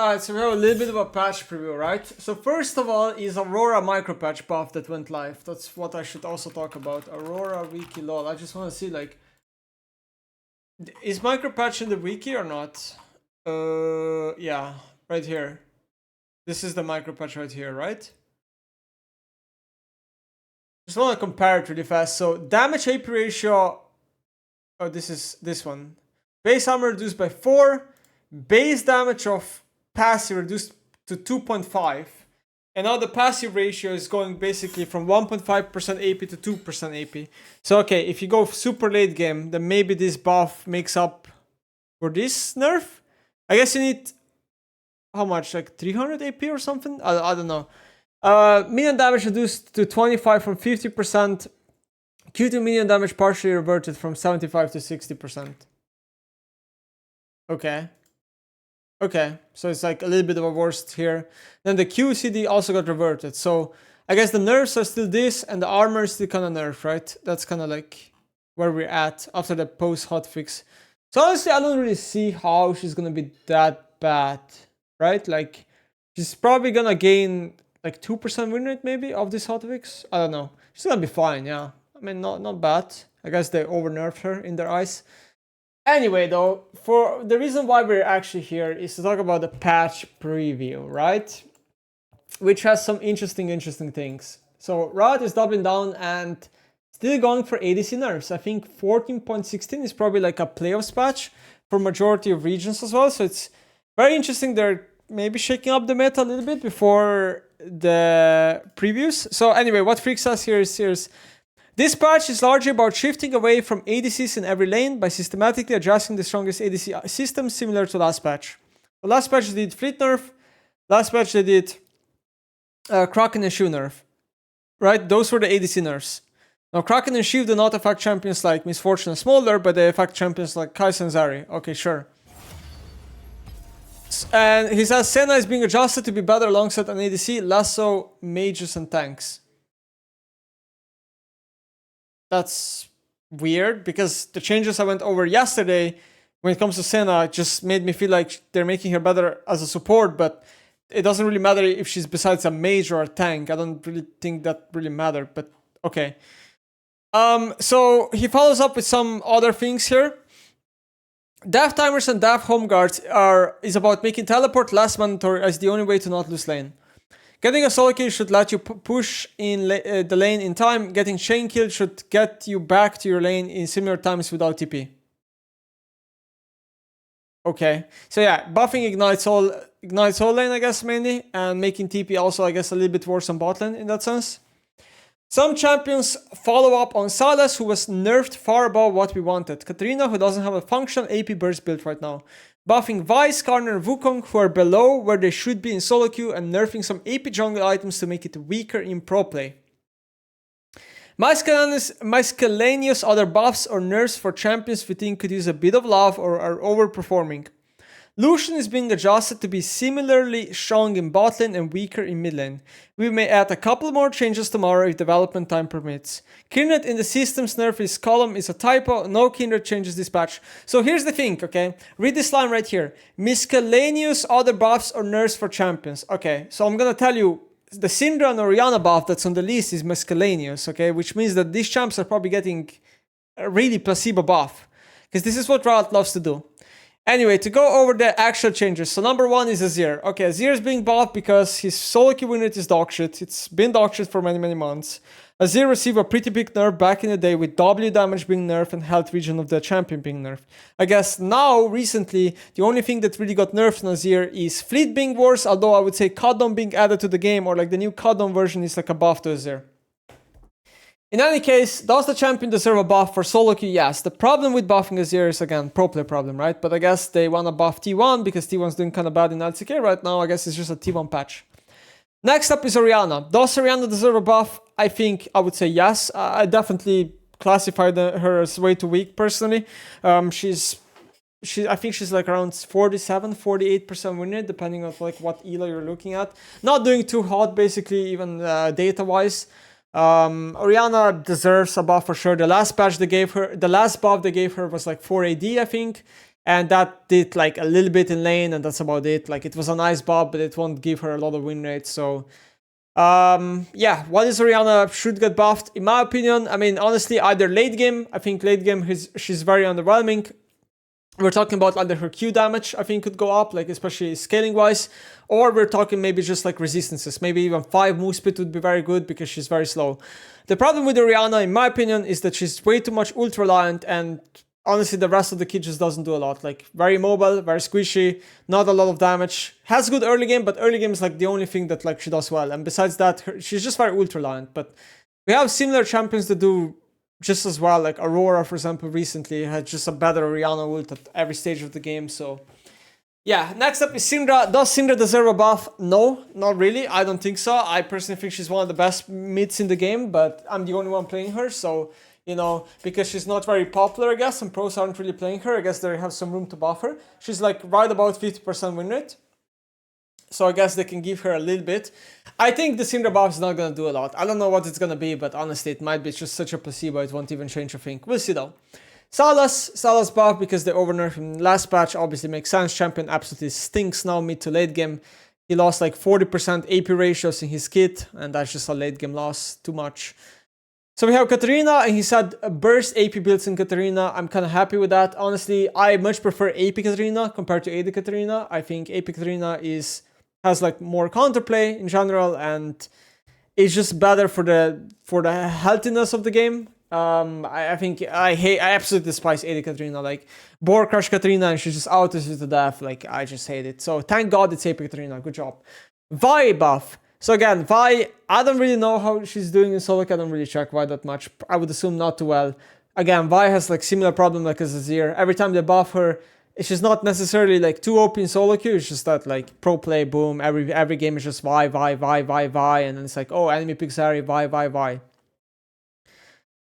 Alright, so we have a little bit of a patch preview, right? So first of all is Aurora micro patch buff that went live. That's what I should also talk about. Aurora wiki lol. I just want to see like, is micro patch in the wiki or not? Yeah, right here. This is the micro patch right here, right? Just want to compare it really fast. So damage AP ratio. Oh, this is this one. Base armor reduced by 4. Base damage of passive reduced to 2.5. And now the passive ratio is going basically from 1.5% AP to 2% AP. So okay, if you go super late game, then maybe this buff makes up for this nerf. I guess you need, how much, like 300 AP or something? I don't know. Minion damage reduced to 25 from 50%. Q2 minion damage partially reverted from 75 to 60%. Okay. Okay, so it's like a little bit of a worst here. Then the QCD also got reverted. So I guess the nerfs are still this, and the armor is still kind of nerfed, right? That's kind of like where we're at after the post hotfix. So honestly, I don't really see how she's gonna be that bad, right? Like, she's probably gonna gain like 2% win rate maybe of this hotfix. I don't know. She's gonna be fine, yeah. I mean, not bad. I guess they over nerfed her in their eyes. Anyway, though, for the reason why we're actually here is to talk about the patch preview, right? Which has some interesting things. So Riot is doubling down and still going for ADC nerfs. I think 14.16 is probably like a playoffs patch for majority of regions as well. So it's very interesting. They're maybe shaking up the meta a little bit before the previews. So anyway, what freaks us here is this patch is largely about shifting away from ADCs in every lane by systematically adjusting the strongest ADC system similar to last patch. The last patch they did Fleet nerf, last patch they did Kraken and Shoe nerf, right? Those were the ADC nerfs. Now Kraken and Shiv do not affect champions like Misfortune and Smolder, but they affect champions like Kai'Sa and Zari. Okay, sure. And he says Senna is being adjusted to be better alongside an ADC, less so mages and tanks. That's weird because the changes I went over yesterday when it comes to Senna just made me feel like they're making her better as a support, but it doesn't really matter if she's besides a mage or a tank. I don't really think that really matters, but okay. So he follows up with some other things here. Death timers and death home guards is about making teleport less mandatory as the only way to not lose lane. Getting a solo kill should let you push in the lane in time. Getting chain kill should get you back to your lane in similar times without TP. Okay, so yeah, buffing ignites whole lane, I guess, mainly, and making TP also, I guess, a little bit worse on bot lane in that sense. Some champions follow up on Sylas, who was nerfed far above what we wanted. Katarina, who doesn't have a functional AP burst build right now. Buffing Vi, Karner, and Wukong, who are below where they should be in solo queue, and nerfing some AP jungle items to make it weaker in pro play. Miscellaneous other buffs or nerfs for champions we think could use a bit of love or are overperforming. Lucian is being adjusted to be similarly strong in bot lane and weaker in mid lane. We may add a couple more changes tomorrow if development time permits. Kindred in the systems nerf column is a typo. No Kindred changes this patch. So here's the thing, okay? Read this line right here. Miscellaneous other buffs or nerfs for champions. Okay, so I'm gonna tell you, the Syndra and Orianna buff that's on the list is miscellaneous, okay? Which means that these champs are probably getting a really placebo buff. Because this is what Riot loves to do. Anyway, to go over the actual changes. So number 1 is Azir. Okay, Azir is being buffed because his solo queue win rate is dogshit. It's been dogshit for many months. Azir received a pretty big nerf back in the day with W damage being nerfed and health region of the champion being nerfed. I guess now, recently, the only thing that really got nerfed on Azir is Fleet being worse, although I would say Codon being added to the game, or like the new Codon version is like a buff to Azir. In any case, does the champion deserve a buff for solo queue? Yes. The problem with buffing Azir is, again, pro play problem, right? But I guess they want to buff T1 because T1's doing kind of bad in LCK right now. I guess it's just a T1 patch. Next up is Orianna. Does Orianna deserve a buff? I think I would say yes. I definitely classified her as way too weak, personally. I think she's like around 47, 48% win rate, depending on like what elo you're looking at. Not doing too hot, basically, even data-wise. Orianna deserves a buff for sure. The last buff they gave her was like 4 AD, I think. And that did like a little bit in lane, and that's about it. Like, it was a nice buff, but it won't give her a lot of win rate. So yeah, what is Orianna should get buffed? In my opinion, I mean, honestly, either late game, I think late game she's very underwhelming. We're talking about either her Q damage, I think, could go up, like especially scaling wise, or we're talking maybe just like resistances. Maybe even 5 move speed would be very good because she's very slow. The problem with Orianna, in my opinion, is that she's way too much ult reliant, and honestly, the rest of the kit just doesn't do a lot. Like, very mobile, very squishy, not a lot of damage. Has good early game, but early game is like the only thing that like she does well. And besides that, she's just very ult reliant. But we have similar champions that do just as well. Like Aurora, for example, recently had just a better Orianna ult at every stage of the game. So yeah, next up is Syndra. Does Syndra deserve a buff? No, not really. I don't think so. I personally think she's one of the best mids in the game, but I'm the only one playing her, so you know, because she's not very popular, I guess, and pros aren't really playing her, I guess they have some room to buff her. She's like right about 50% win rate, so I guess they can give her a little bit. I think the Syndra buff is not going to do a lot. I don't know what it's going to be, but honestly, it might be just such a placebo, it won't even change a thing. We'll see though. Salas buff because they overnerfed him last patch, obviously makes sense. Champion absolutely stinks now mid to late game. He lost like 40% AP ratios in his kit, and that's just a late game loss, too much. So we have Katarina, and he said burst AP builds in Katarina. I'm kind of happy with that. Honestly, I much prefer AP Katarina compared to AD Katarina. I think AP Katarina has like more counterplay in general, and it's just better for the healthiness of the game. I think I absolutely despise AD Katarina. Like, Boar Crush Katarina, and she just autos you to death. Like, I just hate it. So thank God it's AP Katarina. Good job. Vi buff. So again, Vi, I don't really know how she's doing in solo. I don't really check Vi that much. I would assume not too well. Again, Vi has like similar problem like as Azir. Every time they buff her, she's not necessarily like too OP in solo queue. It's just that like pro play, boom. Every game is just Vi, and then it's like, oh, enemy picks Harry, Vi.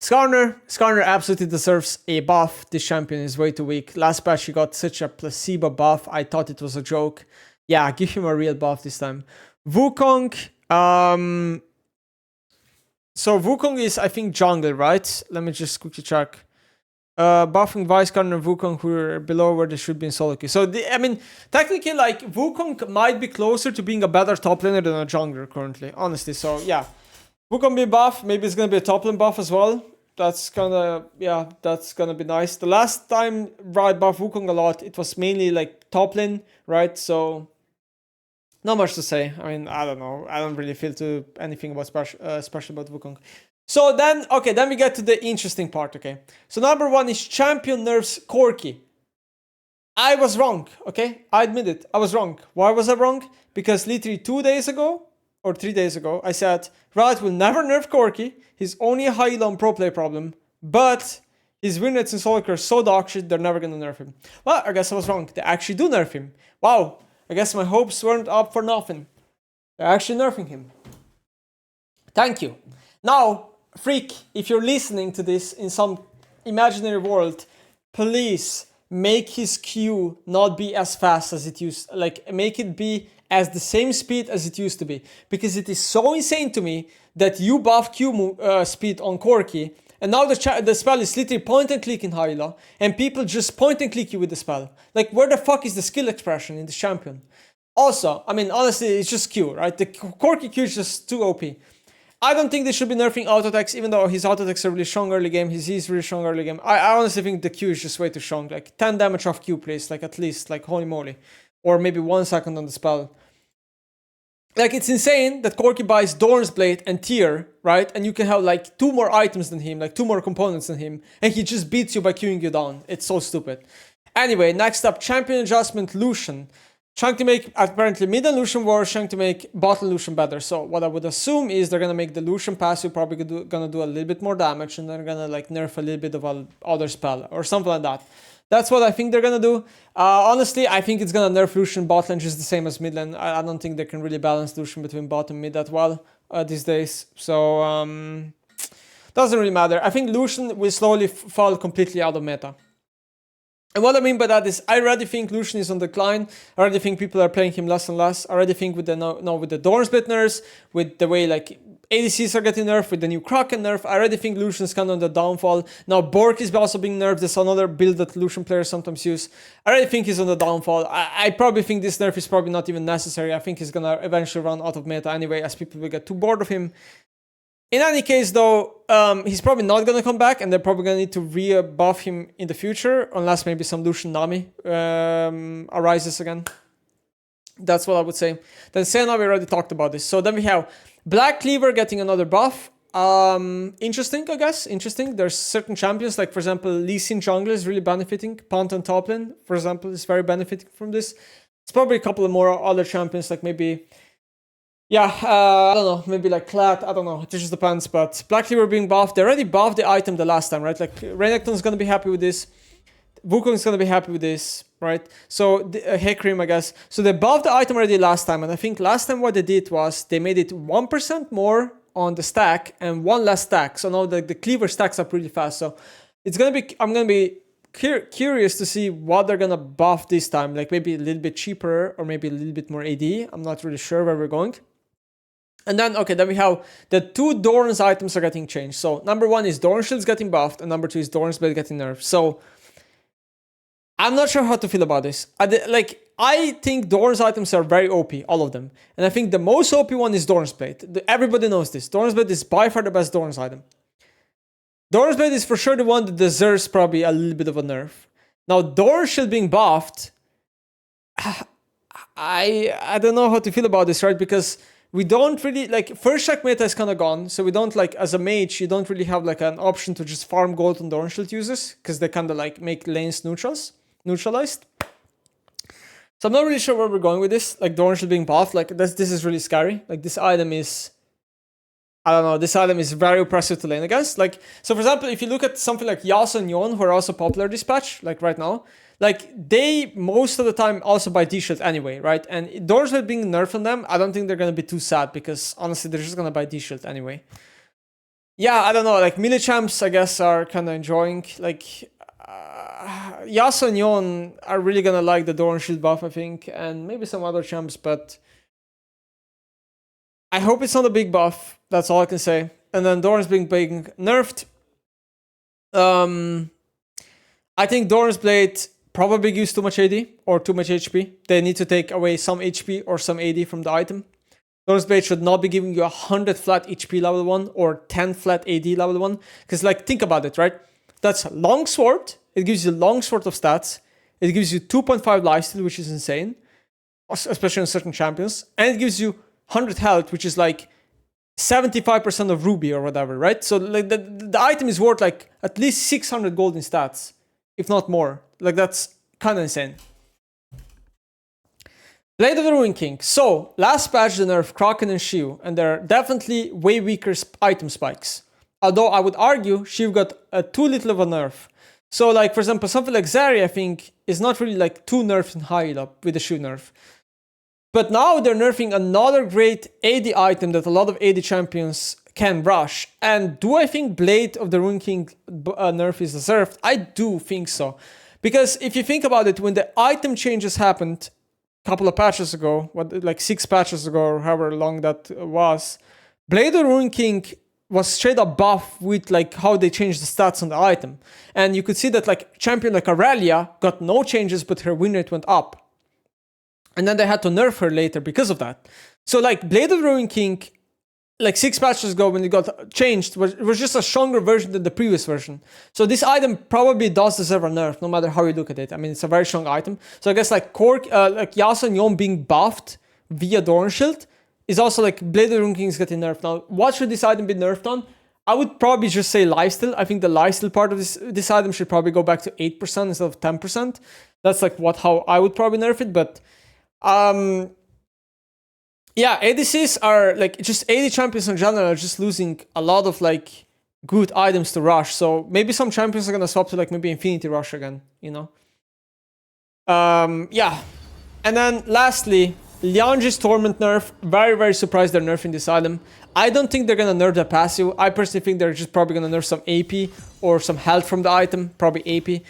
Skarner absolutely deserves a buff. This champion is way too weak. Last patch he got such a placebo buff. I thought it was a joke. Yeah, give him a real buff this time. Wukong. So Wukong is, I think, jungle, right? Let me just quickly check. Buffing Vice Skarner and Wukong, who are below where they should be in solo queue. So, I mean, technically, like, Wukong might be closer to being a better top laner than a jungler currently, honestly. So, yeah. Wukong be buff. Maybe it's going to be a top lane buff as well. That's gonna be nice. The last time Riot buffed Wukong a lot, it was mainly like top lane, right? So not much to say. I mean, I don't know. I don't really feel to anything about special about Wukong. So then, okay, then we get to the interesting part, okay? So number 1 is champion nerfs Corki. I was wrong, okay? I admit it. I was wrong. Why was I wrong? Because literally 2 days ago, or 3 days ago, I said, Riot will never nerf Corki. He's only a high elo pro play problem, but his win rates in solo queue are so dog shit, they're never gonna nerf him. Well, I guess I was wrong. They actually do nerf him. Wow, I guess my hopes weren't up for nothing. They're actually nerfing him. Thank you. Now, Freak, if you're listening to this in some imaginary world, please make his Q not be as fast as it used, like make it be as the same speed as it used to be, because it is so insane to me that you buff Q speed on Corki, and now the spell is literally point and click in high elo, and people just point and click you with the spell. Like, where the fuck is the skill expression in this champion? Also, I mean, honestly, it's just Q, right? The Corki Q is just too OP. I don't think they should be nerfing auto attacks, even though his auto attacks are really strong early game. His E is really strong early game. I honestly think the Q is just way too strong. Like 10 damage off Q, please. Like, at least, like, holy moly. Or maybe 1 second on the spell. Like, it's insane that Corki buys Dorn's Blade and Tear, right? And you can have like 2 more items than him, like 2 more components than him, and he just beats you by queuing you down. It's so stupid. Anyway, next up, champion adjustment Lucian. Trying to make apparently mid and Lucian worse, trying to make bot and Lucian better. So what I would assume is they're gonna make the Lucian passive probably gonna do a little bit more damage, and they're gonna like nerf a little bit of a other spell or something like that. That's what I think they're gonna do. Honestly, I think it's gonna nerf Lucian bot lane just the same as mid lane. I don't think they can really balance Lucian between bot and mid that well these days. So doesn't really matter. I think Lucian will slowly fall completely out of meta. And what I mean by that is, I already think Lucian is on decline. I already think people are playing him less and less. I already think with the with the Dorn Split nerfs, with the way like ADCs are getting nerfed with the new Kraken nerf. I already think Lucian's kind of on the downfall. Now Bork is also being nerfed. There's another build that Lucian players sometimes use. I already think he's on the downfall. I probably think this nerf is probably not even necessary. I think he's gonna eventually run out of meta anyway, as people will get too bored of him. In any case, though, he's probably not gonna come back, and they're probably gonna need to re-buff him in the future, unless maybe some Lucian Nami arises again. That's what I would say. Then Senna, we already talked about this. So then we have Black Cleaver getting another buff. Interesting, I guess. Interesting. There's certain champions, like for example, Lee Sin Jungle is really benefiting. Pantheon top lane, for example, is very benefiting from this. It's probably a couple of more other champions, like maybe, yeah, I don't know, maybe like Clad, I don't know, it just depends. But Black Cleaver being buffed, they already buffed the item the last time, right? Like Renekton's gonna be happy with this. Wukong's gonna be happy with this, right? So Hecarim, I guess. So they buffed the item already last time, and I think last time what they did was they made it 1% more on the stack and 1 less stack. So now the cleaver stacks up really fast. So it's gonna be, I'm gonna be curious to see what they're gonna buff this time. Like maybe a little bit cheaper or maybe a little bit more AD. I'm not really sure where we're going. And then, okay, then we have the 2 Doran's items are getting changed. So number 1 is Doran Shield's getting buffed, and number 2 is Doran's Blade getting nerfed. So I'm not sure how to feel about this. I think Doran's items are very OP, all of them. And I think the most OP one is Doran's Blade. Everybody knows this. Doran's Blade is by far the best Doran's item. Doran's Blade is for sure the one that deserves probably a little bit of a nerf. Now, Doran's Shield being buffed, I don't know how to feel about this, right? Because we don't really, like, first strike meta is kind of gone. So we don't, like, as a mage, you don't really have, like, an option to just farm gold on Doran's Shield users. Because they kind of, like, make lanes neutralized. So I'm not really sure where we're going with this. Like, Doran's Shield being buffed, like, this is really scary. Like, this item is, I don't know, this item is very oppressive to lane against. Like, so for example, if you look at something like Yasuo and Yon, who are also popular this patch, like right now, like, they most of the time also buy D-Shield anyway, right? And Doran's Shield being nerfed on them, I don't think they're going to be too sad, because honestly, they're just going to buy D-Shield anyway. Yeah, I don't know, like, melee champs, I guess, are kind of enjoying, like, Yasuo and Yon are really going to like the Doran's Shield buff, I think, and maybe some other champs, but I hope it's not a big buff. That's all I can say. And then Doran's being nerfed. I think Doran's Blade probably gives too much AD or too much HP. They need to take away some HP or some AD from the item. Doran's Blade should not be giving you 100 flat HP level 1 or 10 flat AD level 1. Because, like, think about it, right? That's long sword. It gives you long sword of stats. It gives you 2.5 lifesteal, which is insane. Especially on certain champions. And it gives you 100 health, which is like 75% of Ruby or whatever, right? So like the item is worth like at least 600 gold in stats, if not more. Like, that's kind of insane. Blade of the Ruin King. So last patch they nerfed Kraken and Shiv, and they're definitely way weaker item spikes. Although I would argue Shiv got too little of a nerf. So like, for example, something like Zeri, I think, is not really like too nerfed in high up with the Shiv nerf. But now they're nerfing another great AD item that a lot of AD champions can rush. And do I think Blade of the Ruin King nerf is deserved? I do think so. Because if you think about it, when the item changes happened a couple of patches ago, like 6 patches ago or however long that was, Blade of the Ruin King was straight up buff with like how they changed the stats on the item. And you could see that like champion like Aurelia got no changes, but her win rate went up. And then they had to nerf her later because of that. So like Blade of the Ruin King, like 6 patches ago when it got changed, it was just a stronger version than the previous version. So this item probably does deserve a nerf, no matter how you look at it. I mean, it's a very strong item. So I guess like like Yasuo and Yon being buffed via Doran's Shield is also like Blade of the Ruin King is getting nerfed. Now, what should this item be nerfed on? I would probably just say lifesteal. I think the lifesteal part of this item should probably go back to 8% instead of 10%. That's like how I would probably nerf it, but yeah, ADCs are like, just AD champions in general are just losing a lot of like good items to rush. So maybe some champions are gonna swap to like maybe Infinity Rush again, you know? Yeah. And then lastly, Lianji's Torment nerf. Very, very surprised they're nerfing this item. I don't think they're gonna nerf the passive. I personally think they're just probably gonna nerf some AP or some health from the item, probably AP.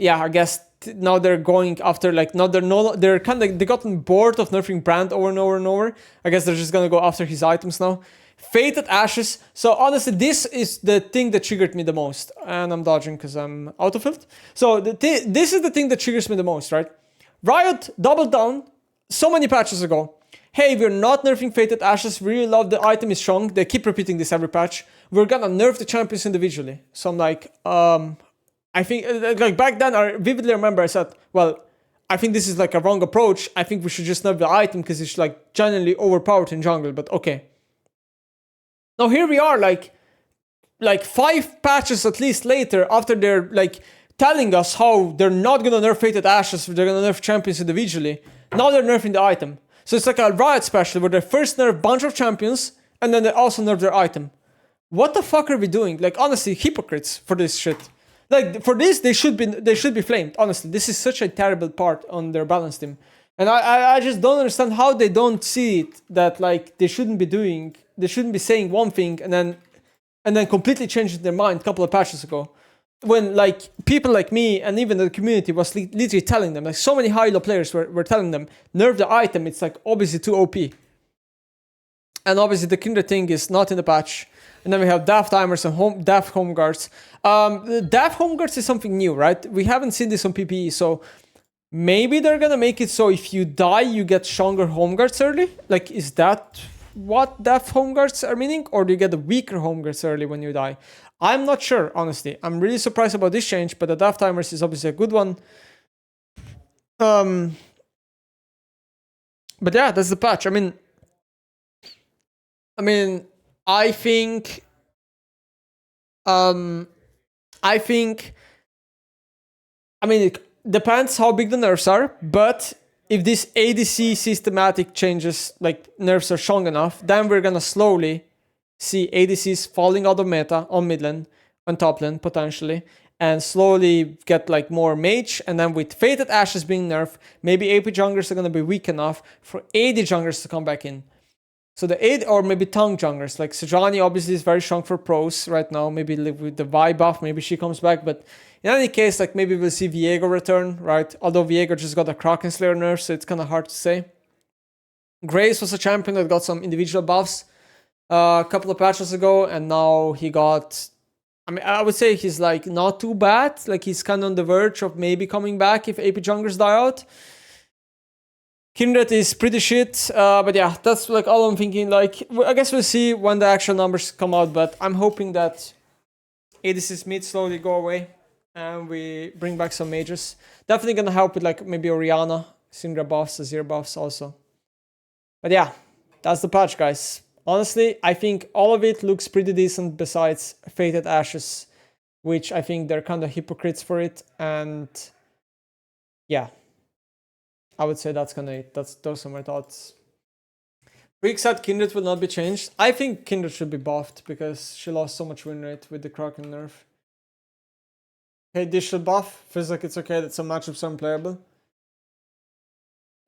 Yeah, I guess now they're going after like, now they're kind of, they gotten bored of nerfing Brand over and over and over. I guess they're just gonna go after his items now. Fated Ashes. So honestly, this is the thing that triggered me the most. And I'm dodging because I'm autofilled. So this is the thing that triggers me the most, right? Riot doubled down so many patches ago. Hey, we're not nerfing Fated Ashes. We really love the item is strong. They keep repeating this every patch. We're gonna nerf the champions individually. So I'm like, I think, like back then, I vividly remember I said, well, I think this is like a wrong approach. I think we should just nerf the item because it's like genuinely overpowered in jungle, but okay. Now here we are, like 5 patches at least later, after they're like telling us how they're not gonna nerf Fated Ashes, they're gonna nerf champions individually. Now they're nerfing the item. So it's like a Riot special where they first nerf a bunch of champions and then they also nerf their item. What the fuck are we doing? Like honestly, hypocrites for this shit. Like for this, they should be flamed. Honestly, this is such a terrible part on their balance team, and I just don't understand how they don't see it. That like they shouldn't be saying one thing and then completely changing their mind a couple of patches ago, when like people like me and even the community was literally telling them, like so many high-elo players were telling them, nerf the item. It's like obviously too OP, and obviously the Kindred thing is not in the patch. And then we have Daft Timers and Daft Home Guards. Daft Home Guards is something new, right? We haven't seen this on PPE, so maybe they're gonna make it so if you die, you get stronger Home Guards early? Like, is that what Daft Home Guards are meaning? Or do you get the weaker Home Guards early when you die? I'm not sure, honestly. I'm really surprised about this change, but the Daft Timers is obviously a good one. But yeah, that's the patch. I mean, I think it depends how big the nerfs are, but if this ADC systematic changes, like nerfs are strong enough, then we're gonna slowly see ADCs falling out of meta on mid lane, on top lane, potentially, and slowly get like more mage, and then with Fated Ashes being nerfed, maybe AP junglers are gonna be weak enough for AD junglers to come back in. So the 8 or maybe Tongue junglers, like Sejani obviously is very strong for pros right now, maybe with the Vi buff, maybe she comes back, but in any case, like maybe we'll see Viego return, right? Although Viego just got a Kraken Slayer nerf, so it's kind of hard to say. Grace was a champion that got some individual buffs a couple of patches ago, and now he got, I would say he's like not too bad, like he's kind of on the verge of maybe coming back if AP junglers die out. Kindred is pretty shit, but yeah, that's like all I'm thinking. Like, I guess we'll see when the actual numbers come out, but I'm hoping that ADC's mid slowly go away and we bring back some mages. Definitely gonna help with like maybe Orianna, Syndra buffs, Azir buffs also. But yeah, that's the patch, guys. Honestly, I think all of it looks pretty decent besides Fated Ashes, which I think they're kind of hypocrites for it, and yeah. I would say that's gonna it. Those are my thoughts. Weak said Kindred will not be changed. I think Kindred should be buffed because she lost so much win rate with the Kraken nerf. Hey, this should buff. Feels like it's okay that some matchups are unplayable.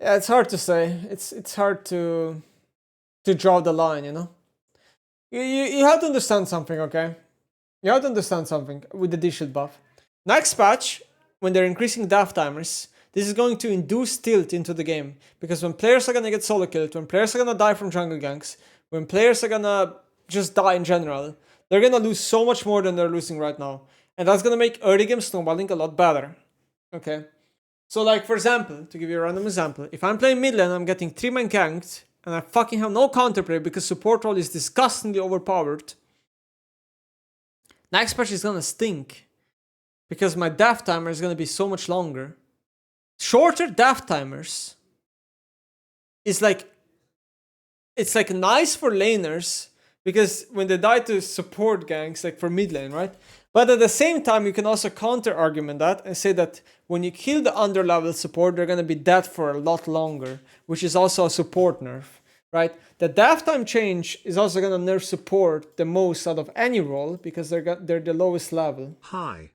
Yeah, it's hard to say. It's hard to draw the line, you know? You have to understand something, okay? You have to understand something with the dish buff. Next patch, when they're increasing Daft Timers, this is going to induce tilt into the game, because when players are gonna get solo killed, when players are gonna die from jungle ganks, when players are gonna just die in general, they're gonna lose so much more than they're losing right now. And that's gonna make early game snowballing a lot better. Okay? So like, for example, to give you a random example, if I'm playing mid lane, I'm getting 3-man ganked, and I fucking have no counterplay because support role is disgustingly overpowered, next patch is gonna stink, because my Daft Timer is gonna be so much longer. Shorter Daft Timers is like, it's like nice for laners, because when they die to support ganks, like for mid lane, right? But at the same time, you can also counter argument that and say that when you kill the under level support, they're gonna be dead for a lot longer, which is also a support nerf, right? The Daft Time change is also gonna nerf support the most out of any role, because they're the lowest level. Hi.